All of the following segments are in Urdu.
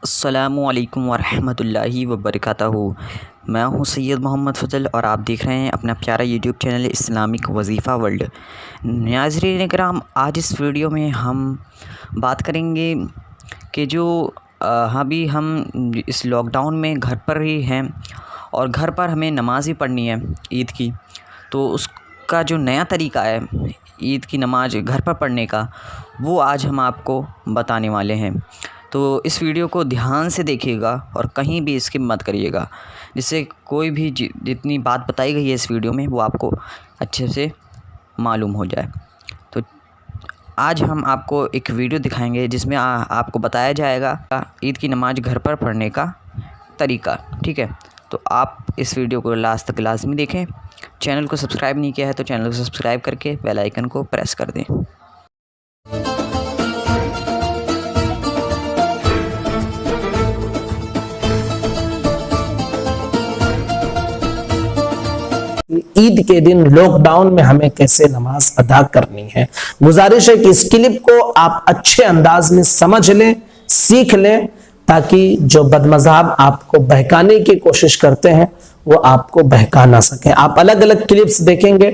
السلام علیکم ورحمۃ اللہ وبرکاتہ۔ میں ہوں سید محمد فضل اور آپ دیکھ رہے ہیں اپنا پیارا یوٹیوب چینل اسلامک وظیفہ ورلڈ۔ ناظرین کرام، آج اس ویڈیو میں ہم بات کریں گے کہ جو ابھی ہم اس لاک ڈاؤن میں گھر پر ہی ہیں اور گھر پر ہمیں نماز ہی پڑھنی ہے عید کی، تو اس کا جو نیا طریقہ ہے عید کی نماز گھر پر پڑھنے کا، وہ آج ہم آپ کو بتانے والے ہیں۔ تو اس ویڈیو کو دھیان سے دیکھیے گا اور کہیں بھی اسکپ مت کریے گا، جس سے کوئی بھی جتنی بات بتائی گئی ہے اس ویڈیو میں وہ آپ کو اچھے سے معلوم ہو جائے۔ تو آج ہم آپ کو ایک ویڈیو دکھائیں گے جس میں آپ کو بتایا جائے گا عید کی نماز گھر پر پڑھنے کا طریقہ، ٹھیک ہے؟ تو آپ اس ویڈیو کو لاسٹ تک لازمی دیکھیں۔ چینل کو سبسکرائب نہیں کیا ہے تو چینل کو سبسکرائب کر کے بیل آئیکن کو پریس کر دیں۔ عید کے دن لاک ڈاؤن میں ہمیں کیسے نماز ادا کرنی ہے۔ گزارش ہے کہ اس کلپ کو آپ اچھے انداز میں سمجھ لیں، سیکھ لیں، تاکہ جو بد مذہب آپ کو بہکانے کی کوشش کرتے ہیں وہ آپ کو بہکا نہ سکیں۔ آپ الگ الگ کلپس دیکھیں گے،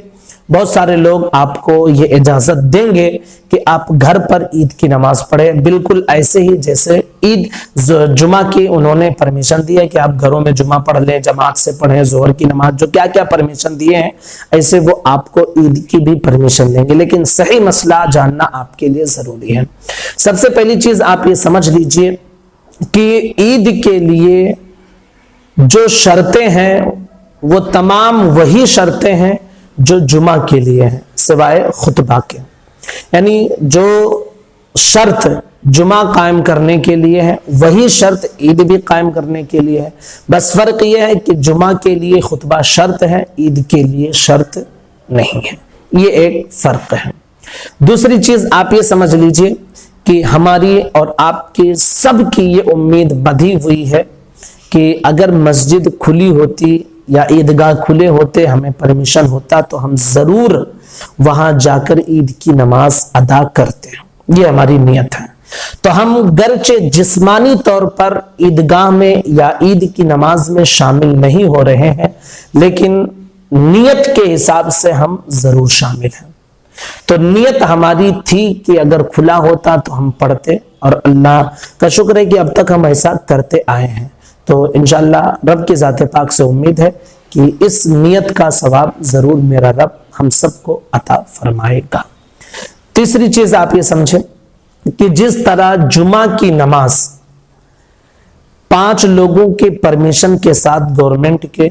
بہت سارے لوگ آپ کو یہ اجازت دیں گے کہ آپ گھر پر عید کی نماز پڑھیں، بالکل ایسے ہی جیسے عید جمعہ کی انہوں نے پرمیشن دی ہے کہ آپ گھروں میں جمعہ پڑھ لیں، جماعت سے پڑھیں، ظہر کی نماز، جو کیا کیا پرمیشن دیے ہیں ایسے وہ آپ کو عید کی بھی پرمیشن دیں گے۔ لیکن صحیح مسئلہ جاننا آپ کے لیے ضروری ہے۔ سب سے پہلی چیز آپ یہ سمجھ لیجئے کہ عید کے لیے جو شرطیں ہیں وہ تمام وہی شرطیں ہیں جو جمعہ کے لیے ہیں، سوائے خطبہ کے۔ یعنی جو شرط جمعہ قائم کرنے کے لیے ہے وہی شرط عید بھی قائم کرنے کے لیے ہے، بس فرق یہ ہے کہ جمعہ کے لیے خطبہ شرط ہے، عید کے لیے شرط نہیں ہے۔ یہ ایک فرق ہے۔ دوسری چیز آپ یہ سمجھ لیجئے کہ ہماری اور آپ کی سب کی یہ امید بدھی ہوئی ہے کہ اگر مسجد کھلی ہوتی یا عیدگاہ کھلے ہوتے، ہمیں پرمیشن ہوتا تو ہم ضرور وہاں جا کر عید کی نماز ادا کرتے ہیں۔ یہ ہماری نیت ہے۔ تو ہم گرچہ جسمانی طور پر عیدگاہ میں یا عید کی نماز میں شامل نہیں ہو رہے ہیں، لیکن نیت کے حساب سے ہم ضرور شامل ہیں۔ تو نیت ہماری تھی کہ اگر کھلا ہوتا تو ہم پڑھتے، اور اللہ کا شکر ہے کہ اب تک ہم ایسا کرتے آئے ہیں۔ تو انشاءاللہ رب کی ذات پاک سے امید ہے کہ اس نیت کا ثواب ضرور میرا رب ہم سب کو عطا فرمائے گا۔ تیسری چیز آپ یہ سمجھیں کہ جس طرح جمعہ کی نماز 5 لوگوں کے پرمیشن کے ساتھ گورنمنٹ کے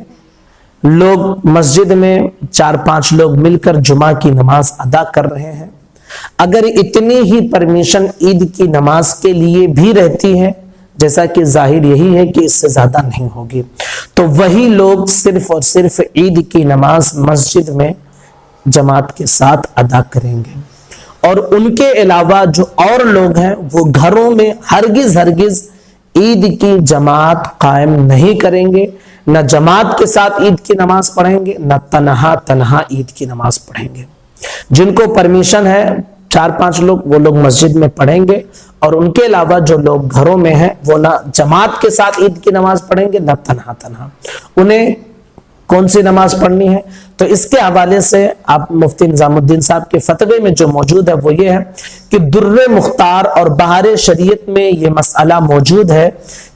لوگ مسجد میں 4-5 لوگ مل کر جمعہ کی نماز ادا کر رہے ہیں، اگر اتنی ہی پرمیشن عید کی نماز کے لیے بھی رہتی ہے، جیسا کہ ظاہر یہی ہے کہ اس سے زیادہ نہیں ہوگی، تو وہی لوگ صرف اور صرف عید کی نماز مسجد میں جماعت کے ساتھ ادا کریں گے، اور ان کے علاوہ جو اور لوگ ہیں وہ گھروں میں ہرگز عید کی جماعت قائم نہیں کریں گے، نہ جماعت کے ساتھ عید کی نماز پڑھیں گے، نہ تنہا عید کی نماز پڑھیں گے۔ جن کو پرمیشن ہے 4-5 لوگ، وہ لوگ مسجد میں پڑھیں گے، اور ان کے علاوہ جو لوگ گھروں میں ہیں وہ نہ جماعت کے ساتھ عید کی نماز پڑھیں گے، نہ تنہا۔ انہیں کون سی نماز پڑھنی ہے؟ تو اس کے حوالے سے آپ مفتی نظام الدین صاحب کے فتوے میں جو موجود ہے وہ یہ ہے کہ در مختار اور بہار شریعت میں یہ مسئلہ موجود ہے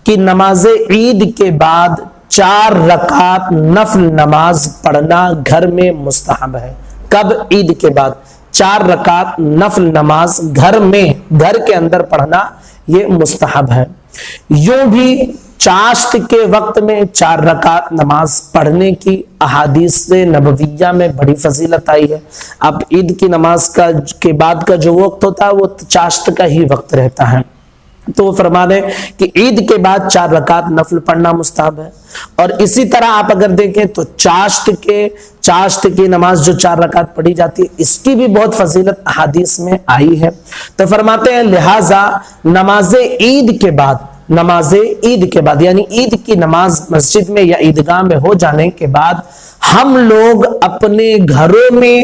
کہ نماز عید کے بعد 4 رکعت نفل نماز پڑھنا گھر میں مستحب ہے۔ کب؟ عید کے بعد 4 رکعت نفل نماز گھر کے اندر پڑھنا یہ مستحب ہے۔ یوں بھی چاشت کے وقت میں 4 رکعت نماز پڑھنے کی احادیث نبویہ میں بڑی فضیلت آئی ہے۔ اب عید کی نماز کے بعد کا جو وقت ہوتا ہے وہ چاشت کا ہی وقت رہتا ہے، تو وہ فرما دیں کہ عید کے بعد 4 رکعت نفل پڑھنا مستحب ہے۔ اور اسی طرح آپ اگر دیکھیں تو چاشت کی نماز جو 4 رکعت پڑھی جاتی ہے اس کی بھی بہت فضیلت احادیث میں آئی ہے۔ تو فرماتے ہیں لہٰذا نماز عید کے بعد یعنی عید کی نماز مسجد میں یا عیدگاہ میں ہو جانے کے بعد ہم لوگ اپنے گھروں میں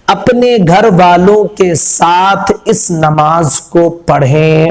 اپنے گھر والوں کے ساتھ اس نماز کو پڑھیں۔